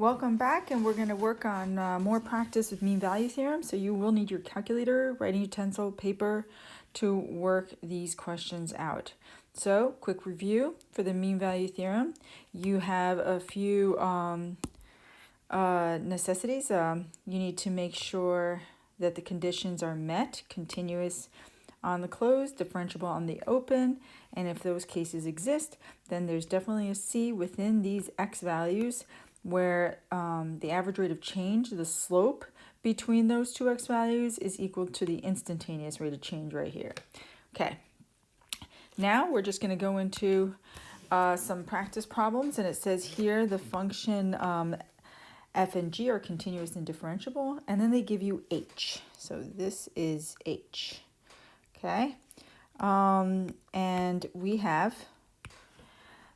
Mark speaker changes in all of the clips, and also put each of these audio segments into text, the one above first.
Speaker 1: Welcome back, and we're going to work on more practice with mean value theorem. So you will need your calculator, writing utensil, paper to work these questions out. So quick review for the mean value theorem. You have a few necessities. You need to make sure that the conditions are met, continuous on the closed, differentiable on the open, and if those cases exist, then there's definitely a C within these x values where the average rate of change, the slope between those two x values, is equal to the instantaneous rate of change right here. Okay, now we're just going to go into some practice problems, and it says here the function f and g are continuous and differentiable, and then they give you h. So this is h. Okay, and we have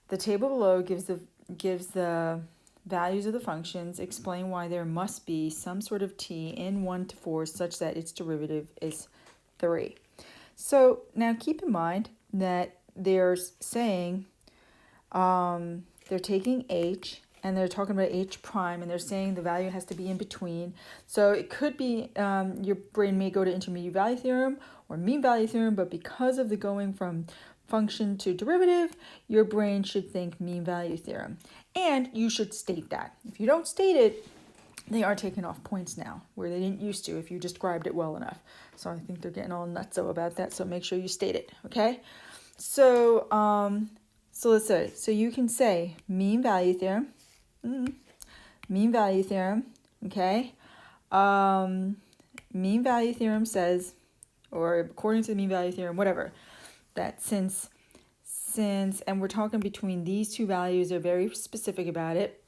Speaker 1: the table below gives the values of the functions, explain why there must be some sort of t in 1 to 4 such that its derivative is 3. So now keep in mind that they're saying they're taking h and they're talking about h prime, and they're saying the value has to be in between. So it could be your brain may go to intermediate value theorem or mean value theorem, but because of the going from function to derivative, your brain should think mean value theorem. And you should state that. If you don't state it, they are taking off points now, where they didn't used to if you described it well enough. So I think they're getting all nutso about that, so make sure you state it, okay? So, so let's say, so you can say mean value theorem, okay? Mean value theorem says, or according to the mean value theorem, whatever, that since and we're talking between these two values, they're very specific about it.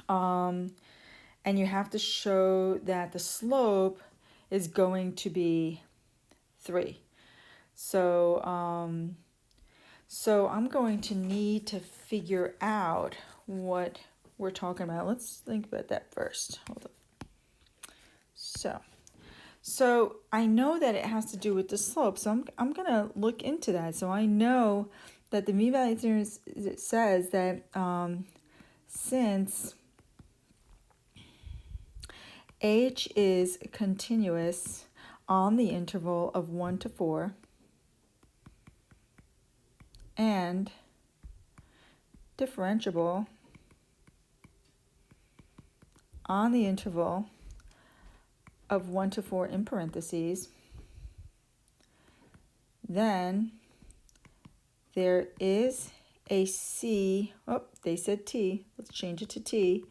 Speaker 1: And you have to show that the slope is going to be 3. So so I'm going to need to figure out what we're talking about. Let's think about that first. Hold up. So I know that it has to do with the slope, so I'm going to look into that. So I know that the mean value theorem says that since h is continuous on the interval of 1 to 4 and differentiable on the interval of 1 to 4 in parentheses, then there is a C, oh, they said T, let's change it to T,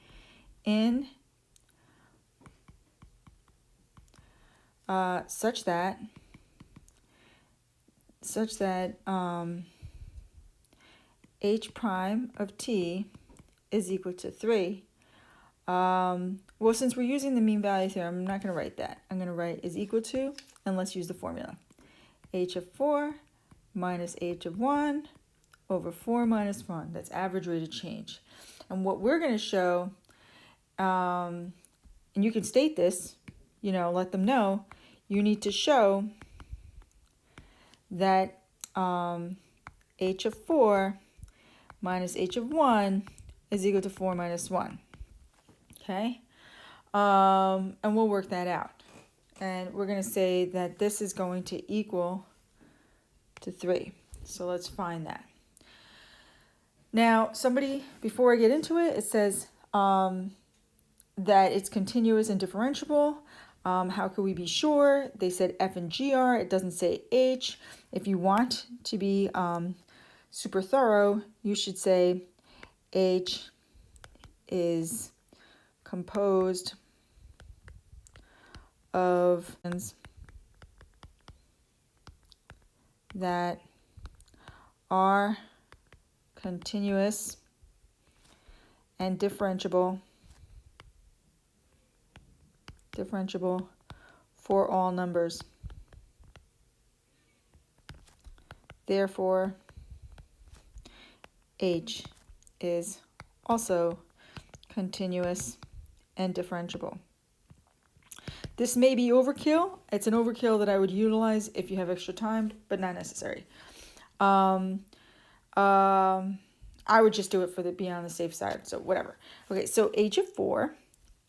Speaker 1: in such that h prime of t is equal to 3. Well, since we're using the mean value theorem, I'm not going to write that. I'm going to write is equal to, and let's use the formula. H of 4 minus h of 1 over 4 minus 1. That's average rate of change. And what we're going to show, and you can state this, let them know, you need to show that h of 4 minus h of 1 is equal to 4 minus 1. Okay? And we'll work that out. And we're going to say that this is going to equal to 3. So let's find that. Now, before I get into it, it says that it's continuous and differentiable. How could we be sure? They said f and g are. It doesn't say h. If you want to be super thorough, you should say h is composed of that are continuous and differentiable for all numbers. Therefore, h is also continuous and differentiable. This may be overkill. It's an overkill that I would utilize if you have extra time, but not necessary. I would just do it for the be on the safe side. So whatever. Okay, so h of 4.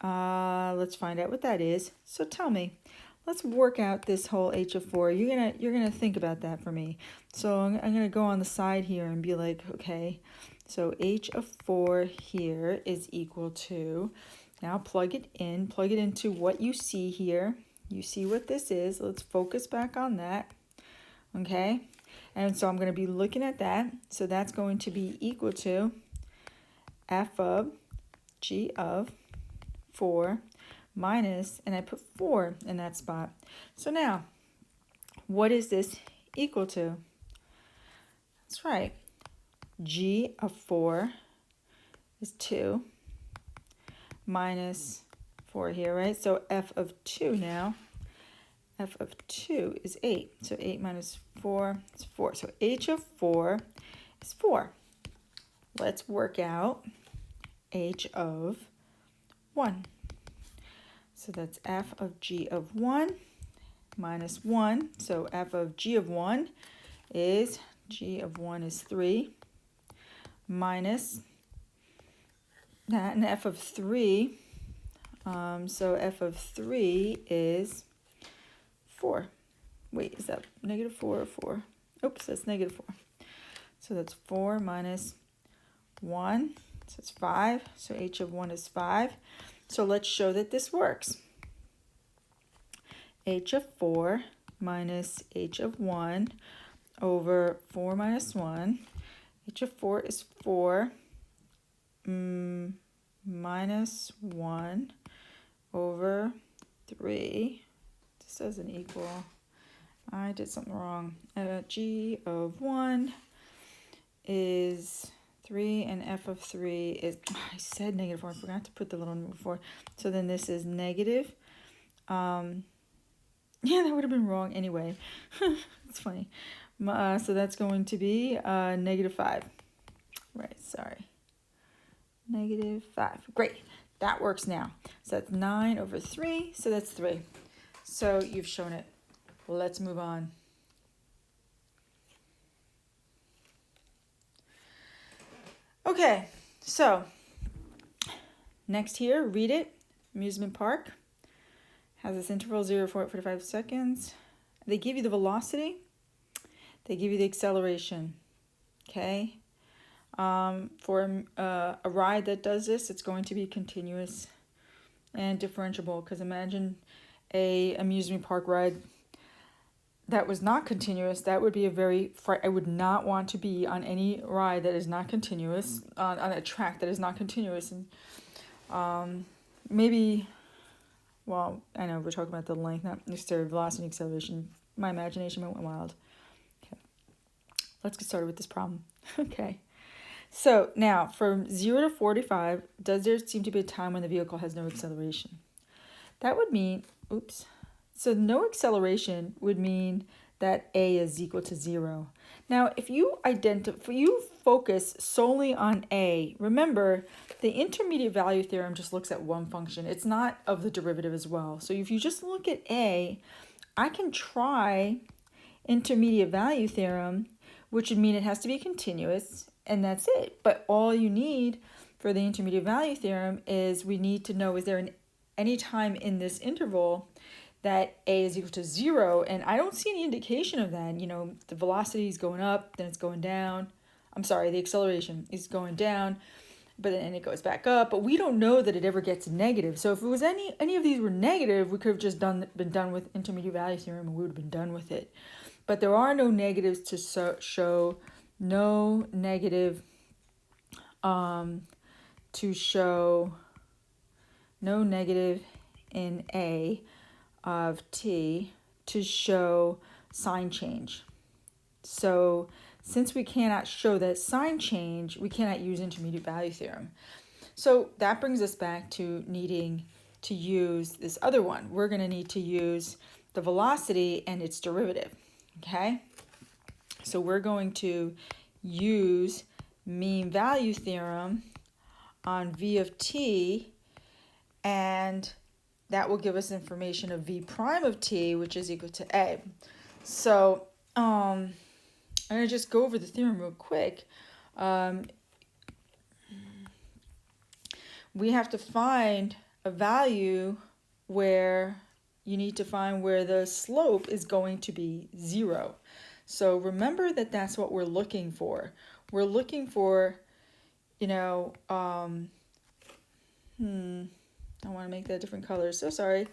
Speaker 1: Let's find out what that is. So tell me. Let's work out this whole h of 4. You're gonna think about that for me. So I'm gonna go on the side here and be like, okay, so h of 4 here is equal to, now plug it into what you see here. You see what this is. Let's focus back on that. Okay, and so I'm going to be looking at that. So that's going to be equal to f of g of 4 minus, and I put 4 in that spot. So now, what is this equal to? That's right. G of 4 is 2 minus 4 here, right? So f of 2 now. F of 2 is 8. So 8 minus 4 is 4. So h of 4 is 4. Let's work out h of 1. So that's f of g of 1 minus 1. So f of g of 1 is, g of 1 is 3 minus that, and f of 3. So f of 3 is 4. Wait, is that negative 4 or 4? Oops, that's negative 4. So that's 4 minus 1. So it's 5. So h of 1 is 5. So let's show that this works. H of 4 minus h of 1 over 4 minus 1. H of 4 is 4 minus 1 over 3. This doesn't equal. I did something wrong. G of 1 is 3 and f of 3 is, I said negative 4. I forgot to put the little number 4. So then this is negative. Yeah, that would have been wrong anyway. It's funny. So that's going to be negative 5. Right, sorry. Negative 5. Great. That works now. So that's 9 over 3. So that's 3. So you've shown it. Let's move on. Okay, so next here, read it. Amusement park has this interval 0 to 45 seconds. They give you the velocity. They give you the acceleration. Okay. For a ride that does this, it's going to be continuous and differentiable, because imagine a amusement park ride that was not continuous. That would be I would not want to be on any ride that is not continuous, on a track that is not continuous. And maybe, well, I know we're talking about the length, not necessarily velocity and acceleration. My imagination went wild. Okay. Let's get started with this problem. Okay. So now, from 0 to 45, does there seem to be a time when the vehicle has no acceleration? That would mean, oops. So no acceleration would mean that a is equal to 0. Now, if you focus solely on a, remember, the intermediate value theorem just looks at one function. It's not of the derivative as well. So if you just look at a, I can try intermediate value theorem, which would mean it has to be continuous, and that's it. But all you need for the intermediate value theorem is we need to know, is there any time in this interval that a is equal to 0? And I don't see any indication of that. You know, the velocity is going up, then it's going down. I'm sorry, the acceleration is going down, but then it goes back up. But we don't know that it ever gets negative. So if it was any of these were negative, we could have just been done with intermediate value theorem, and we would have been done with it. But there are no negatives to show, no negative to show, no negative in a of t to show sign change. So since we cannot show that sign change, we cannot use intermediate value theorem. So that brings us back to needing to use this other one. We're going to need to use the velocity and its derivative. Okay? So we're going to use mean value theorem on v of t, and that will give us information of v prime of t, which is equal to a. So I'm going to just go over the theorem real quick. we have to find a value where you need to find where the slope is going to be 0. So remember that that's what we're looking for. We're looking for, you know, I want to make that different colors. So sorry.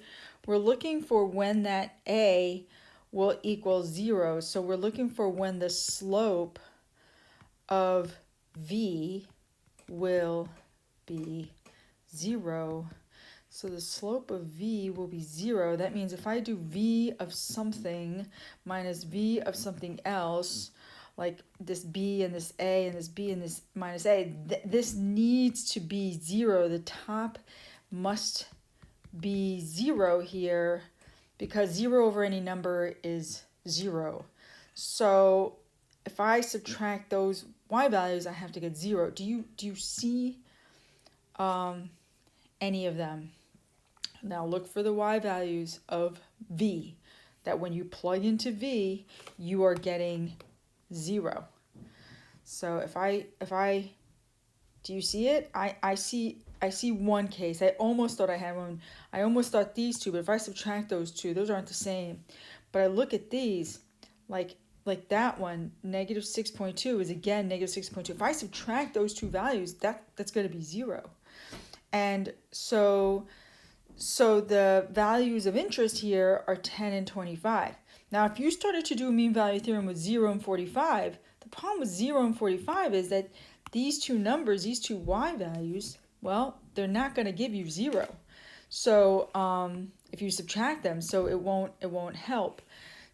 Speaker 1: We're looking for when that A will equal 0. So we're looking for when the slope of V will be 0. So the slope of V will be 0. That means if I do V of something minus V of something else, like this B and this A and this B and this minus A, this needs to be 0. The top must be 0 here because 0 over any number is 0. So if I subtract those y values, I have to get 0. Do you see any of them? Now look for the y values of V, that when you plug into V, you are getting 0. So if I do you see it? I see one case. I almost thought I had one. I almost thought these two, but if I subtract those two, those aren't the same. But I look at these, like that one, negative 6.2 is again negative 6.2. If I subtract those two values, that's going to be 0. And so the values of interest here are 10 and 25. Now, if you started to do a mean value theorem with 0 and 45, the problem with 0 and 45 is that these two numbers, these two y values, well, they're not going to give you 0. So if you subtract them, so it won't help.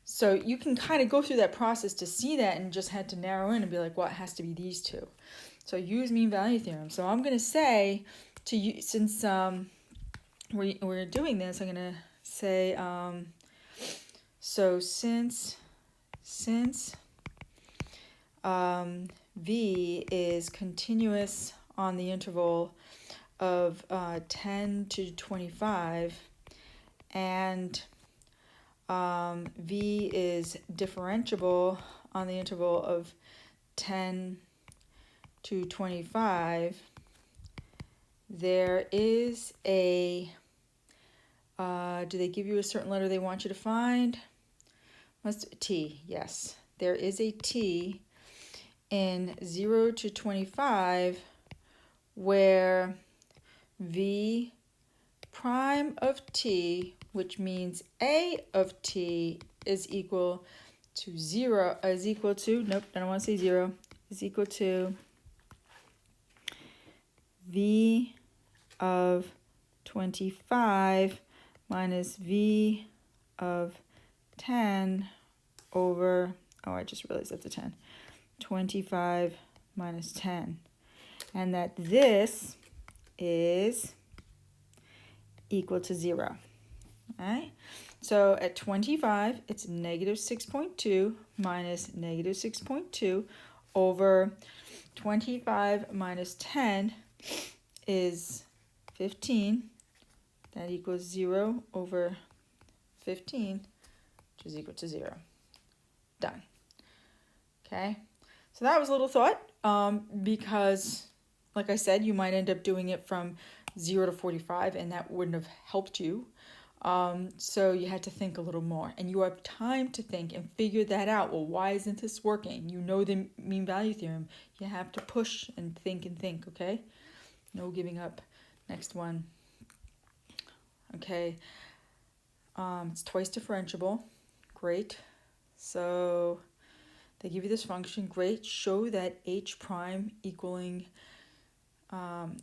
Speaker 1: So you can kind of go through that process to see that and just had to narrow in and be like, well, it has to be these two. So use mean value theorem. So I'm going to say to you, since we're doing this, I'm going to say, so since V is continuous on the interval of 10 to 25, and V is differentiable on the interval of 10 to 25, there is a, do they give you a certain letter they want you to find? T, yes. There is a T in 0 to 25 where V prime of T, which means A of T, is equal to 0, is equal to, nope, I don't want to say 0, is equal to V of 25 minus V of 10 over, oh, I just realized that's a 10, 25 minus 10. And that this is equal to 0. All right? So at 25, it's negative 6.2 minus negative 6.2 over 25 minus 10 is 15. That equals 0 over 15, which is equal to 0. Done. Okay? So that was a little thought, because, like I said, you might end up doing it from 0 to 45, and that wouldn't have helped you. So you had to think a little more, and you have time to think and figure that out. Well, why isn't this working? You know the mean value theorem. You have to push and think, okay? No giving up. Next one. Okay. It's twice differentiable. Great. So they give you this function. Great. Show that h prime equaling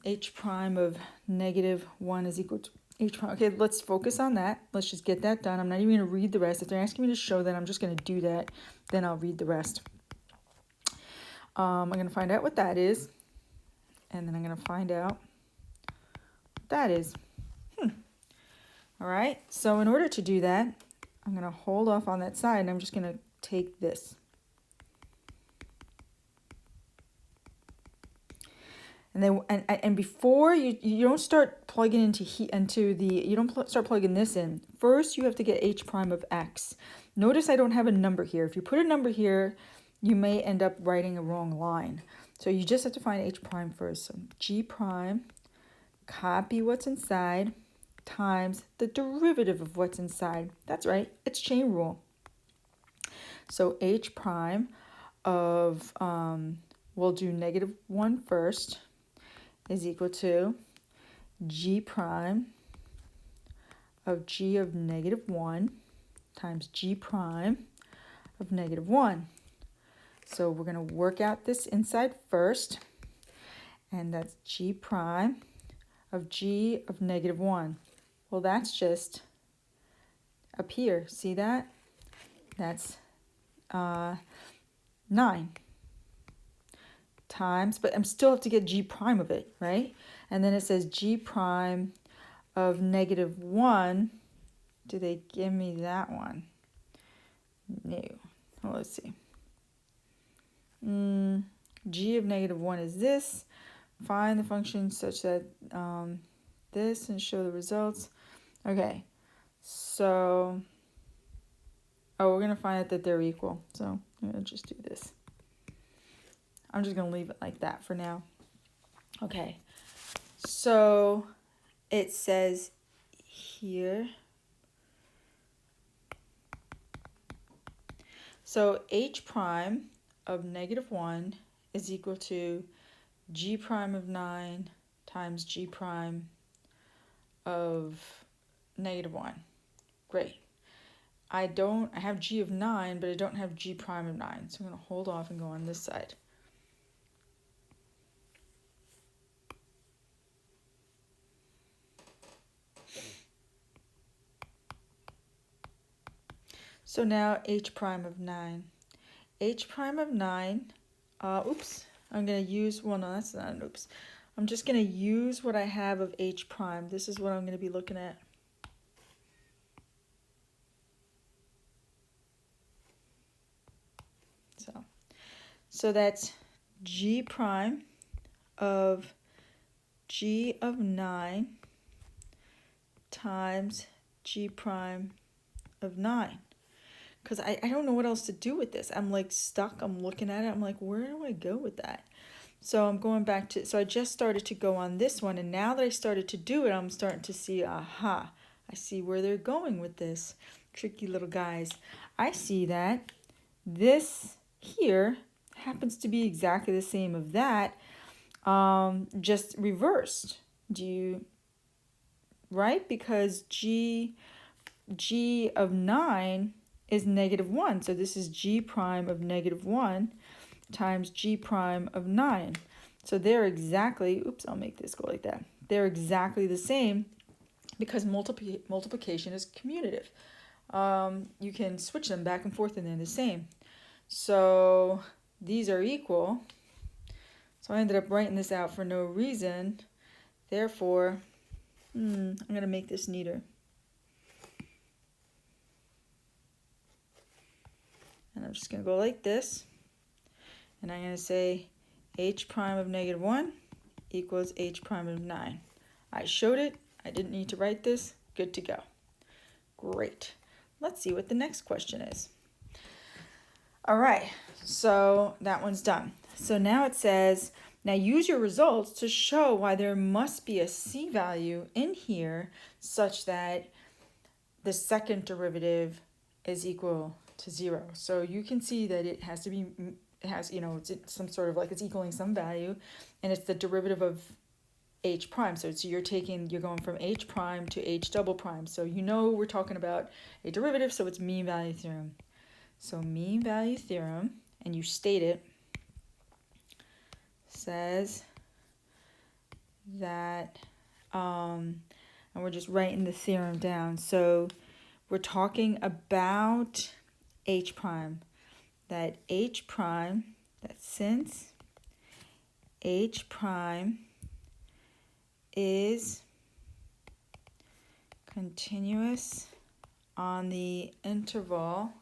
Speaker 1: h prime of negative 1 is equal to h prime. Okay, let's focus on that. Let's just get that done. I'm not even going to read the rest. If they're asking me to show that, I'm just going to do that. Then I'll read the rest. I'm going to find out what that is. And then I'm going to find out what that is. All right. So in order to do that, I'm going to hold off on that side, and I'm just going to take this. And then and before you don't start plugging into the you don't start plugging this in. First, you have to get h prime of x. Notice I don't have a number here. If you put a number here, you may end up writing a wrong line. So you just have to find h prime first. So g prime copy what's inside times the derivative of what's inside. That's right, it's chain rule. So h prime of, we'll do -1 first, is equal to g prime of g of -1 times g prime of -1. So we're going to work out this inside first, and that's g prime of g of -1. Well, that's just up here. See that? That's 9 times, but I'm still have to get g prime of it, right? And then it says g prime of -1. Do they give me that one? No. Well, let's see. G of -1 is this. Find the function such that this and show the results. Okay, so we're gonna find out that they're equal. So I'm gonna just do this. I'm just gonna leave it like that for now. Okay, so it says here. So h prime of -1 is equal to g prime of 9 times g prime of -1. Great. I have g of 9, but I don't have g prime of 9. So I'm going to hold off and go on this side. So now h prime of 9. H prime of 9, oops, I'm going to use, well, no, that's not an oops. I'm just going to use what I have of h prime. This is what I'm going to be looking at. So that's g prime of g of 9 times g prime of 9. Because I don't know what else to do with this. I'm like stuck. I'm looking at it. I'm like, where do I go with that? So I'm going back to, so I just started to go on this one. And now that I started to do it, I'm starting to see, aha, I see where they're going with this. Tricky little guys. I see that this here happens to be exactly the same of that, just reversed. Right? Because g of 9 is -1. So this is g prime of -1 times g prime of 9. So they're exactly, oops, I'll make this go like that. They're exactly the same because multiplication is commutative. You can switch them back and forth and they're the same. So these are equal. So I ended up writing this out for no reason. Therefore, I'm going to make this neater. And I'm just going to go like this. And I'm going to say h prime of -1 equals h prime of 9. I showed it. I didn't need to write this. Good to go. Great. Let's see what the next question is. All right, so that one's done. So now it says, now use your results to show why there must be a c value in here such that the second derivative is equal to 0. So you can see that it has to be, it's some sort of like it's equaling some value, and it's the derivative of h prime. So you're going from h prime to h double prime. So we're talking about a derivative, so it's mean value theorem. So mean value theorem, and you state it, says that, and we're just writing the theorem down. So we're talking about h prime, that since h prime is continuous on the interval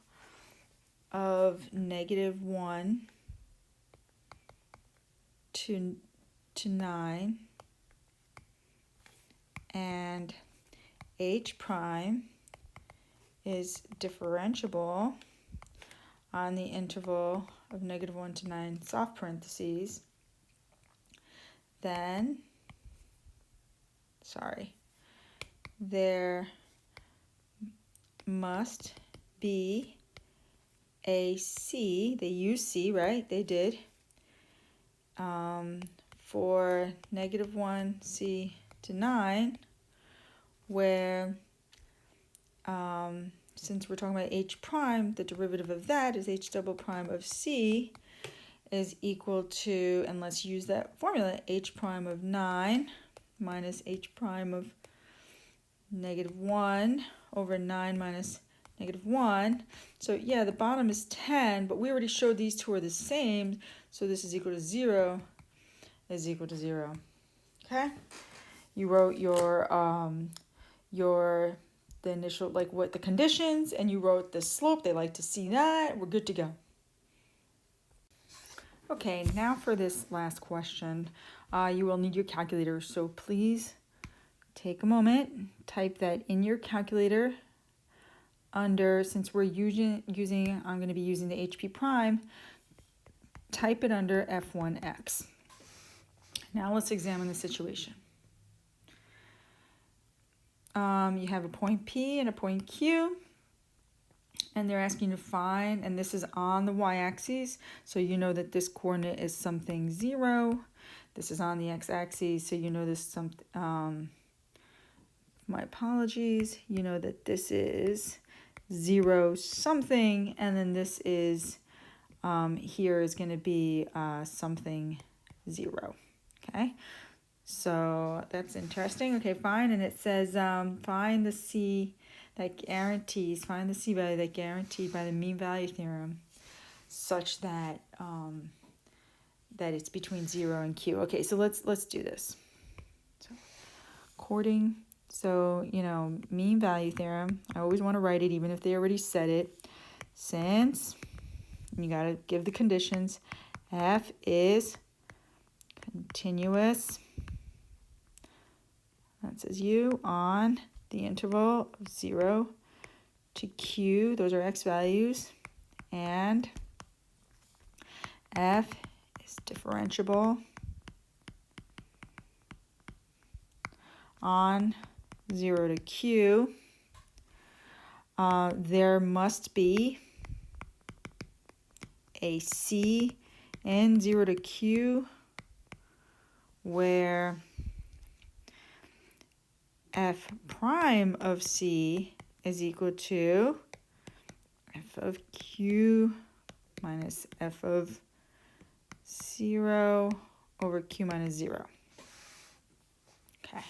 Speaker 1: of -1 to 9, and h prime is differentiable on the interval of -1 to 9 , then sorry, there must be a C, they use C, right? They did. For -1C to 9, where since we're talking about H prime, the derivative of that is H double prime of C is equal to, and let's use that formula, H prime of 9 minus H prime of -1 over 9 minus -1. So yeah, the bottom is 10, but we already showed these two are the same, so this is equal to 0 is equal to 0. Okay? You wrote your the initial, like what the conditions, and you wrote the slope. They like to see that. We're good to go. Okay, now for this last question, you will need your calculator, so please take a moment, type that in your calculator under, since we're using I'm going to be using the HP prime, type it under F1x. Now let's examine the situation. You have a point P and a point Q, and they're asking you to find, and this is on the y-axis, so you know that this coordinate is something 0. This is on the x-axis, so you know this something, my apologies, you know that this is 0 something, and then this is, here is going to be something 0, okay? So that's interesting. Okay, fine. And it says find the C that guarantees, find the C value that guaranteed by the mean value theorem such that that it's between 0 and Q. Okay, so let's do this. So according, so you know, mean value theorem, I always want to write it even if they already said it. Since you got to give the conditions, F is continuous, that says U, on the interval of 0 to Q, those are x values, and F is differentiable on 0 to Q. There must be a C in 0 to Q where F prime of C is equal to F of Q minus F of 0 over Q minus 0. Okay,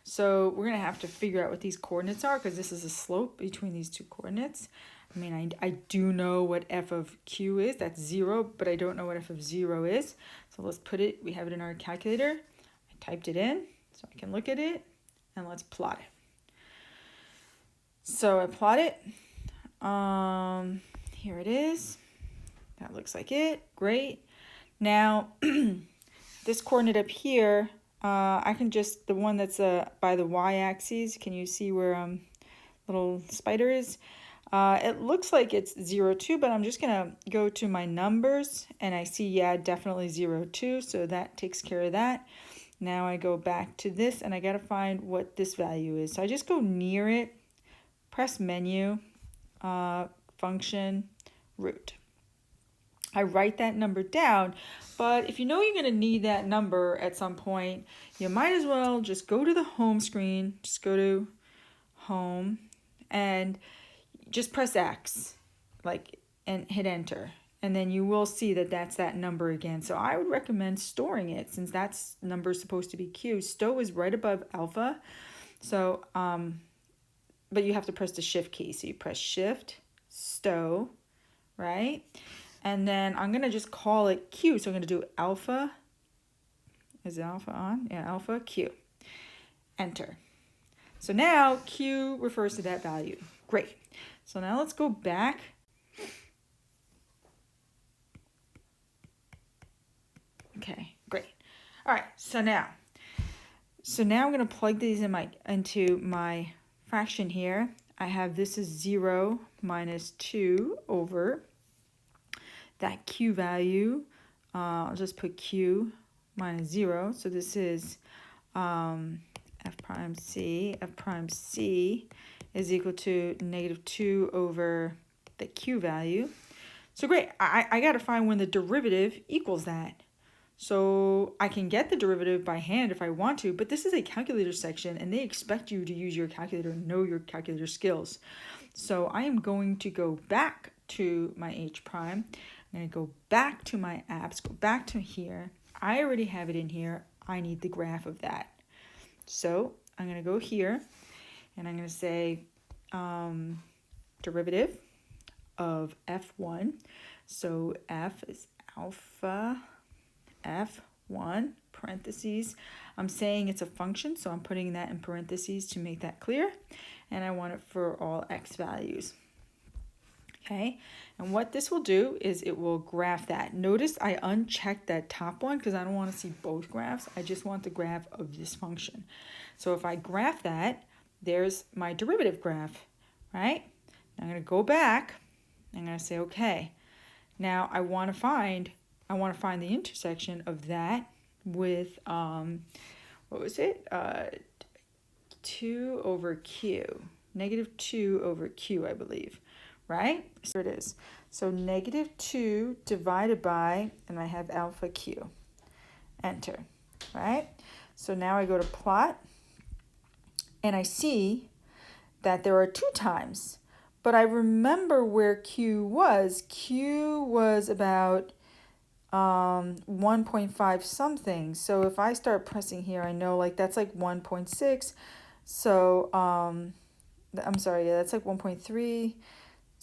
Speaker 1: so we're going to have to figure out what these coordinates are because this is a slope between these two coordinates. I mean, I do know what F of Q is, that's 0, but I don't know what F of 0 is. So let's put it, we have it in our calculator. I typed it in so I can look at it, and let's plot it. So I plot it. Here it is. That looks like it. Great. Now, this coordinate up here, I can just, the one that's by the y-axis, can you see where little spider is? It looks like it's 0, 2, but I'm just going to go to my numbers, and I see, yeah, definitely 0, 2, so that takes care of that. Now I go back to this, and I got to find what this value is. So I just go near it, press menu, function, root. I write that number down, but if you know you're going to need that number at some point, you might as well just go to the home screen, just go to home, and just press X, like, and hit enter. And then you will see that that's that number again. So I would recommend storing it since that's number is supposed to be Q. Stow is right above alpha. So, but you have to press the shift key. So you press shift, stow, right? And then I'm going to just call it Q. So I'm going to do alpha. Is alpha on? Yeah, alpha Q. Enter. So now Q refers to that value. Great. So now let's go back. Okay, great. All right, so now I'm going to plug these into my fraction here. I have this is 0 minus 2 over that Q value. I'll just put Q minus 0. So this is f prime c is equal to negative 2 over the q value. So great, I got to find when the derivative equals that. So I can get the derivative by hand if I want to, but this is a calculator section and they expect you to use your calculator and know your calculator skills. So I am going to go back to my h prime. I'm going to go back to my apps, go back to here. I already have it in here. I need the graph of that. So I'm going to go here and I'm going to say derivative of f1. So f is alpha f1 parentheses. I'm saying it's a function, so I'm putting that in parentheses to make that clear. And I want it for all x values. Okay, and what this will do is it will graph that. Notice I unchecked that top one because I don't want to see both graphs. I just want the graph of this function. So if I graph that, there's my derivative graph, right? I'm going to go back. I'm going to say, okay, now I want to find the intersection of that with, what was it? 2 over q, negative 2 over q, I believe, right? So it is. So negative 2 divided by, and I have alpha q, enter, right? So now I go to plot, and I see that there are 2 times, but I remember where q was. Q was about 1.5 something. So if I start pressing here, I know like that's like 1.6. So I'm sorry, yeah, that's like 1.3.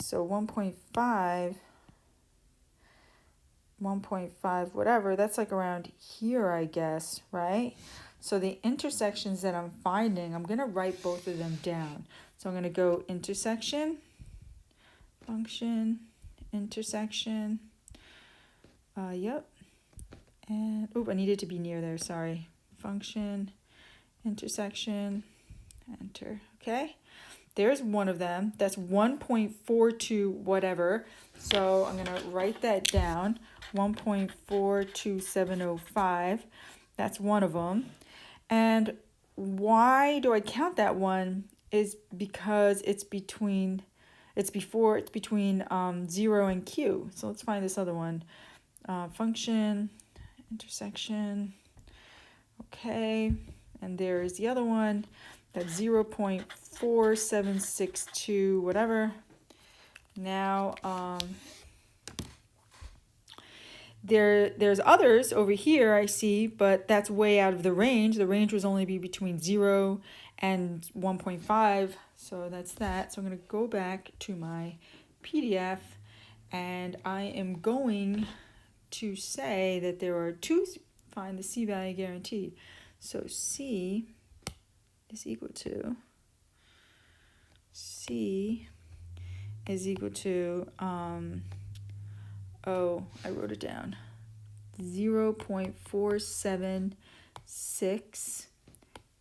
Speaker 1: So 1.5, whatever, that's like around here, I guess, right? So the intersections that I'm finding, I'm going to write both of them down. So I'm going to go intersection, function, intersection. Yep. And, oh, I needed to be near there, sorry. Function, intersection, enter, okay? There's one of them. That's 1.42 whatever. So I'm going to write that down, 1.42705. That's one of them. And why do I count that one is because it's between 0 and q. So let's find this other one. Function, intersection, okay, and there's the other one, that's 0.4762 whatever. Now there's others over here I see, but that's way out of the range. The range was only be between 0 and 1.5, so that's that. So I'm going to go back to my PDF and I am going to say that there are 2, find the C value guaranteed. So C is equal to, oh, I wrote it down, 0.476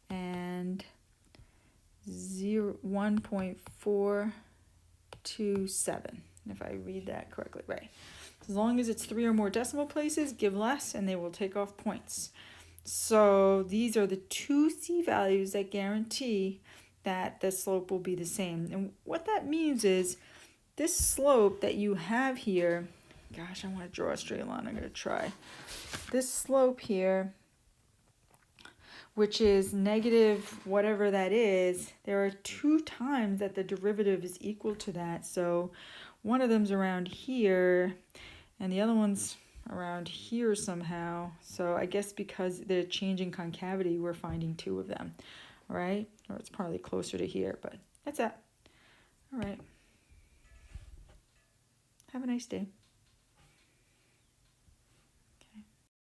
Speaker 1: and 1.427, if I read that correctly, right? As long as it's 3 or more decimal places, give less and they will take off points. So these are the 2 C values that guarantee that the slope will be the same. And what that means is this slope that you have here, gosh, I want to draw a straight line. I'm going to try. This slope here, which is negative whatever that is, there are 2 times that the derivative is equal to that. So one of them's around here and the other one's around here somehow. So I guess because they're changing concavity, we're finding 2 of them, right? Or it's probably closer to here, but that's that. All right. Have a nice day.